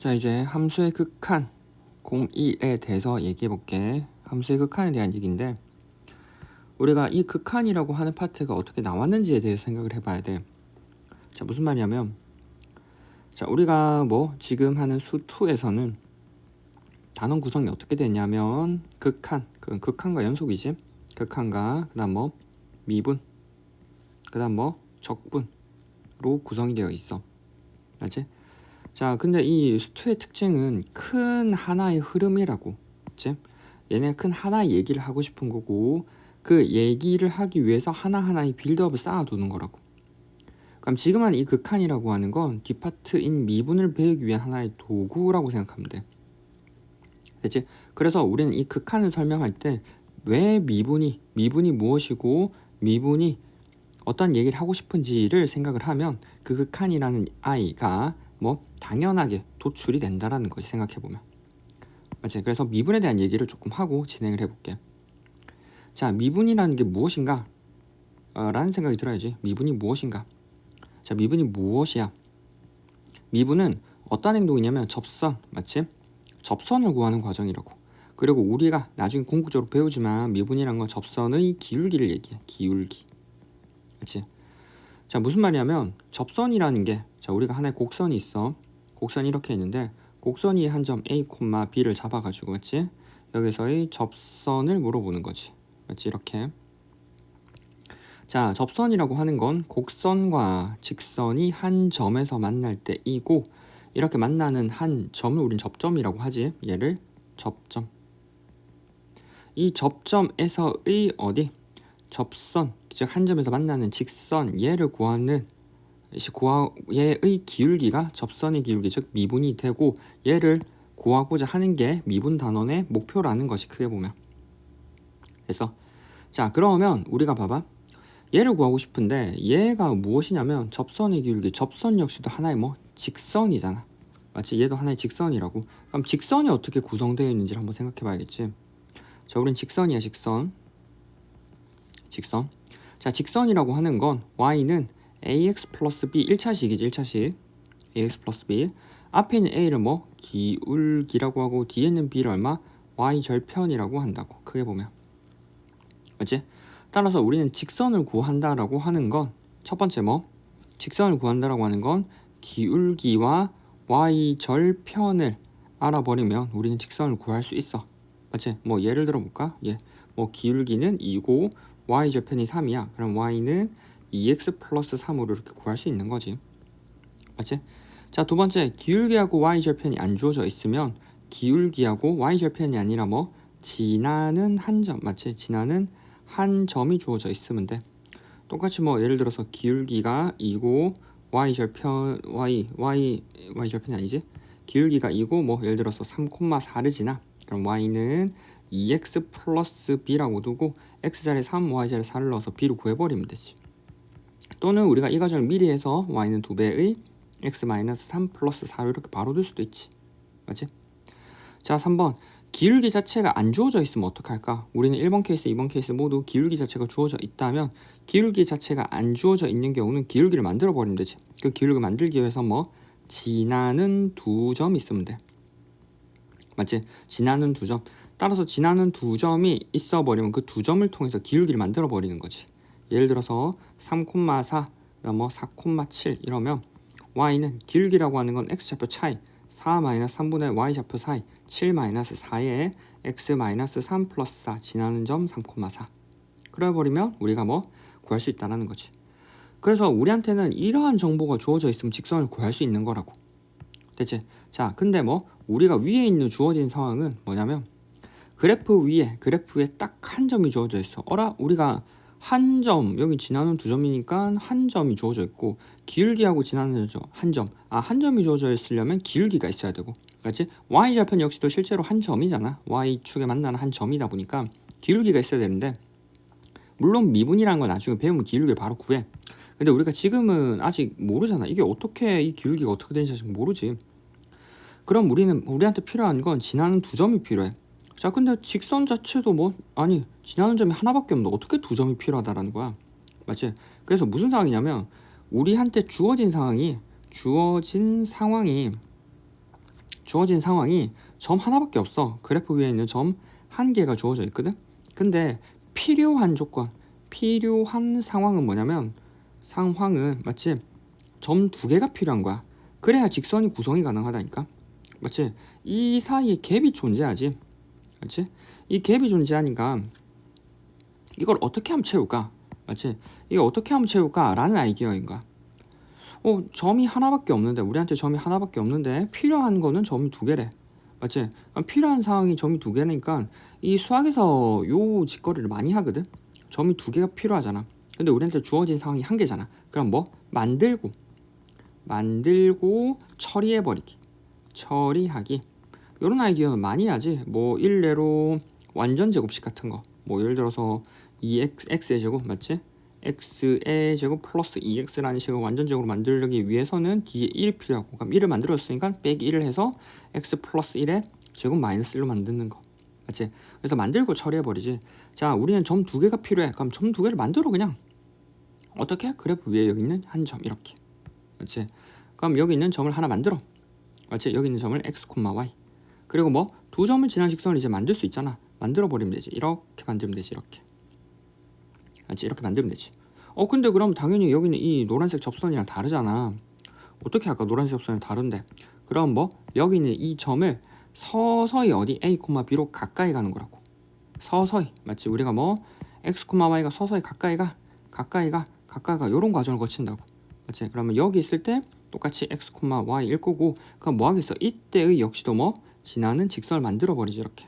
자, 이제 함수의 극한 01에 대해서 얘기해 볼게. 함수의 극한에 대한 얘기인데, 우리가 이 극한이라고 하는 파트가 어떻게 나왔는지에 대해서 생각을 해봐야 돼. 자, 무슨 말이냐면, 자, 우리가 지금 하는 수2에서는 단원 구성이 어떻게 되냐면 극한, 극한과 연속이지. 극한과 그다음 미분, 그다음 적분으로 구성이 되어 있어. 맞지? 자, 근데 이 수2의 특징은 큰 하나의 흐름이라고. 그치? 얘네가 큰 하나의 얘기를 하고 싶은 거고, 그 얘기를 하기 위해서 하나하나의 빌드업을 쌓아두는 거라고. 그럼 지금 한 이 극한이라고 하는 건 디파트인 미분을 배우기 위한 하나의 도구라고 생각하면 돼. 됐지? 그래서 우리는 이 극한을 설명할 때 왜 미분이 무엇이고 미분이 어떤 얘기를 하고 싶은지를 생각을 하면 그 극한이라는 아이가 당연하게 도출이 된다라는 것이 생각해보면. 맞지? 그래서 미분에 대한 얘기를 조금 하고 진행을 해볼게. 자, 미분이라는 게 무엇인가? 라는 생각이 들어야지. 미분이 무엇인가? 자, 미분이 무엇이야? 미분은 어떤 행동이냐면 접선, 맞지? 접선을 구하는 과정이라고. 그리고 우리가 나중에 궁극적으로 배우지만 미분이란 건 접선의 기울기를 얘기해. 기울기. 맞지? 자, 무슨 말이냐면 접선이라는 게, 자, 우리가 하나의 곡선이 있어. 곡선이 이렇게 있는데 곡선 위에 한 점 A, B를 잡아가지고, 맞지? 여기서의 접선을 물어보는 거지. 맞지? 이렇게. 자, 접선이라고 하는 건 곡선과 직선이 한 점에서 만날 때이고, 이렇게 만나는 한 점을 우린 접점이라고 하지. 얘를 접점. 이 접점에서의 접선, 즉 한 점에서 만나는 직선, 얘를 구하는 얘의 기울기가 접선의 기울기, 즉 미분이 되고, 얘를 구하고자 하는 게 미분 단원의 목표라는 것이 크게 보면. 그래서 자, 그러면 우리가 봐봐. 얘를 구하고 싶은데 얘가 무엇이냐면 접선의 기울기, 접선 역시도 하나의 직선이잖아. 마치 얘도 하나의 직선이라고. 그럼 직선이 어떻게 구성되어 있는지를 한번 생각해 봐야겠지. 자, 우린 직선이야, 직선. 자, 직선이라고 하는 건 y는 ax 플러스 b 1차식이지. 1차식 ax 플러스 b. 앞에 있는 a를 기울기라고 하고 뒤에 있는 b를 얼마? y 절편이라고 한다고. 크게 보면. 맞지? 따라서 우리는 직선을 구한다라고 하는 건 첫 번째 직선을 구한다라고 하는 건 기울기와 y 절편을 알아버리면 우리는 직선을 구할 수 있어. 맞지? 예를 들어 볼까? 기울기는 2고 y 절편이 3이야. 그럼 y는 2x 플러스 3으로 이렇게 구할 수 있는 거지. 맞지? 자, 두 번째, 기울기하고 y 절편이 안 주어져 있으면 기울기하고 y 절편이 아니라 지나는 한 점, 맞지? 지나는 한 점이 주어져 있으면 돼. 똑같이 예를 들어서 기울기가 2고 y 절편이 아니지? 기울기가 2고 예를 들어서 3,4를 지나. 그럼 y는 2x 플러스 b라고 두고 x자리에 3, y자리에 4를 넣어서 b를 구해버리면 되지. 또는 우리가 이 과정을 미리 해서 y는 2배의 x-3 플러스 4를 이렇게 바로 둘 수도 있지. 맞지? 자, 3번. 기울기 자체가 안 주어져 있으면 어떡할까? 우리는 1번 케이스, 2번 케이스 모두 기울기 자체가 주어져 있다면, 기울기 자체가 안 주어져 있는 경우는 기울기를 만들어 버리면 되지. 그 기울기 만들기 위해서 지나는 두 점이 있으면 돼. 맞지? 지나는 두 점. 따라서 지나는 두 점이 있어 버리면 그 두 점을 통해서 기울기를 만들어 버리는 거지. 예를 들어서 3,4, 4,7 이러면 y는 기울기라고 하는 건 x좌표 차이 4-3분의 y좌표 사이 7-4에 x-3 플러스 4 지나는 점 3,4. 그래버리면 우리가 구할 수 있다는 거지. 그래서 우리한테는 이러한 정보가 주어져 있으면 직선을 구할 수 있는 거라고. 됐지? 자, 근데 우리가 위에 있는 주어진 상황은 뭐냐면 그래프 위에 딱 한 점이 주어져 있어. 우리가 한 점, 여기 지나는 두 점이니까 한 점이 주어져 있고, 기울기하고 지나는 한 점. 한 점이 주어져 있으려면 기울기가 있어야 되고, 그렇지? y좌편 역시도 실제로 한 점이잖아. y축에 만나는 한 점이다 보니까 기울기가 있어야 되는데, 물론 미분이라는 건 나중에 배우면 기울기를 바로 구해. 근데 우리가 지금은 아직 모르잖아. 이게 어떻게, 이 기울기가 어떻게 되는지 아직 모르지. 그럼 우리한테 필요한 건 지나는 두 점이 필요해. 자, 근데 직선 자체도 지나는 점이 하나밖에 없는데 어떻게 두 점이 필요하다라는 거야. 맞지? 그래서 무슨 상황이냐면 우리한테 주어진 상황이 주어진 상황이 점 하나밖에 없어. 그래프 위에 있는 점 한 개가 주어져 있거든. 근데 필요한 조건, 필요한 상황은 뭐냐면 맞지? 점 두 개가 필요한 거야. 그래야 직선이 구성이 가능하다니까. 맞지? 이 사이에 갭이 존재하지. 맞지? 이 갭이 존재하니까 이걸 어떻게 하면 채울까? 맞지? 이거 어떻게 하면 채울까? 라는 아이디어인 거야. 점이 하나밖에 없는데, 우리한테 점이 하나밖에 없는데 필요한 거는 점이 두 개래. 맞지? 그럼 필요한 상황이 점이 두 개니까 이 수학에서 요 짓거리를 많이 하거든. 점이 두 개가 필요하잖아. 근데 우리한테 주어진 상황이 한 개잖아. 그럼 뭐? 만들고 처리해버리기, 처리하기. 요런 아이디어는 많이 하지. 뭐 일례로 완전 제곱식 같은 거. 뭐 예를 들어서 2x의 제곱 맞지? x의 제곱 플러스 2x라는 식으로 완전제곱으로 만들기 위해서는 뒤에 1이 필요하고, 그럼 1을 만들었으니까 빼기 1을 해서 x 플러스 1의 제곱 마이너스 1로 만드는 거 맞지? 그래서 만들고 처리해버리지. 자, 우리는 점 두 개가 필요해. 그럼 점 두 개를 만들어. 그냥 어떻게? 그래프 위에 여기 있는 한 점 이렇게 맞지? 그럼 여기 있는 점을 하나 만들어. 맞지? 여기 있는 점을 x, y. 그리고 뭐 두 점을 지난 직선을 이제 만들 수 있잖아. 만들어 버리면 되지. 이렇게 만들면 되지. 이렇게 맞지? 이렇게 만들면 되지. 근데 그럼 당연히 여기는 이 노란색 접선이랑 다르잖아. 어떻게 할까? 노란색 접선이 다른데. 그럼 뭐 여기 있는 이 점을 서서히 어디 a, b로 가까이 가는 거라고. 서서히 맞지? 우리가 뭐 x, y가 서서히 가까이 가 요런 과정을 거친다고. 맞지? 그러면 여기 있을 때 똑같이 x, y일 거고, 그럼 뭐 하겠어? 이때의 역시도 뭐 지나는 직선을 만들어 버리지. 이렇게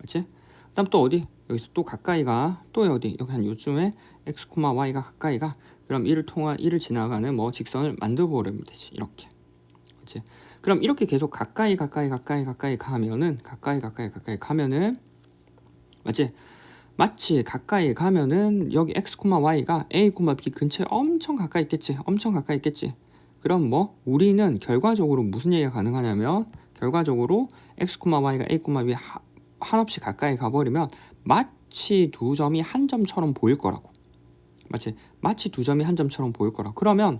맞지? 그다음 또 어디? 여기서 또 가까이 가. 또 어디? 여기 한 요쯤에 x, y가 가까이 가. 그럼 이를 지나가는 뭐 직선을 만들어 버리면 되지. 이렇게. 그렇지? 그럼 이렇게 계속 가까이 가면은 맞지? 마치 가까이 가면은 여기 x, y가 a, b 근처에 엄청 가까이 있겠지. 그럼 뭐 우리는 결과적으로 무슨 얘기가 가능하냐면, 결과적으로 x, y가 a, b 한없이 가까이 가버리면 마치 두 점이 한 점처럼 보일 거라고. 마치 두 점이 한 점처럼 보일 거라고. 그러면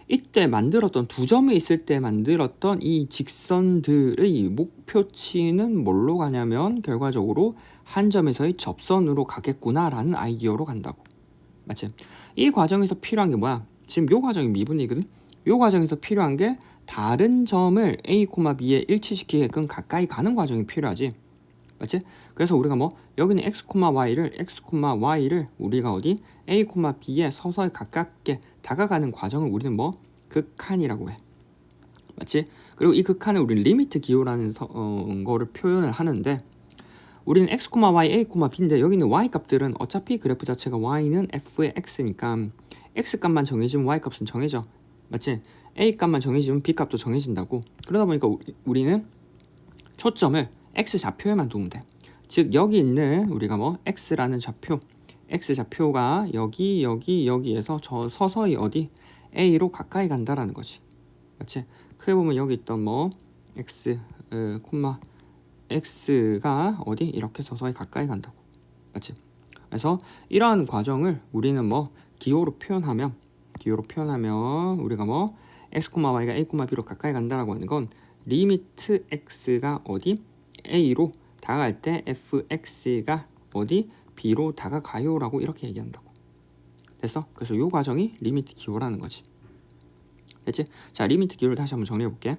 이때 만들었던 두 점이 있을 때 만들었던 이 직선들의 목표치는 뭘로 가냐면 결과적으로 한 점에서의 접선으로 가겠구나라는 아이디어로 간다고. 맞지? 이 과정에서 필요한 게 뭐야? 지금 요 과정이 미분이거든. 요 과정에서 필요한 게 다른 점을 a, b에 일치시키게끔 가까이 가는 과정이 필요하지. 맞지? 그래서 우리가 뭐 여기는 x, y를 우리가 어디 a, b에 서서히 가깝게 다가가는 과정을 우리는 뭐 극한이라고 해. 맞지? 그리고 이 극한을 우리는 리미트 기호라는 거를 표현을 하는데, 우리는 x, y, a, b인데 여기 있는 y 값들은 어차피 그래프 자체가 y는 f의 x니까 x 값만 정해지면 y 값은 정해져. 맞지? a 값만 정해지면 b 값도 정해진다고. 그러다 보니까 우리는 초점을 x 좌표에만 두면 돼. 즉 여기 있는 우리가 뭐 x라는 좌표, x 좌표가 여기에서 서서히 어디 a로 가까이 간다라는 거지. 맞지? 크게 보면 여기 있던 뭐 x가 어디 이렇게 서서히 가까이 간다고. 맞지? 그래서 이러한 과정을 우리는 뭐 기호로 표현하면 우리가 뭐 x, y가 a, b로 가까이 간다라고 하는 건 리미트 x가 어디 a로 다가갈 때 fx가 어디 b로 다가가요라고 이렇게 얘기한다고. 됐어? 그래서 이 과정이 리미트 기호라는 거지. 됐지? 자, 리미트 기호를 다시 한번 정리해 볼게.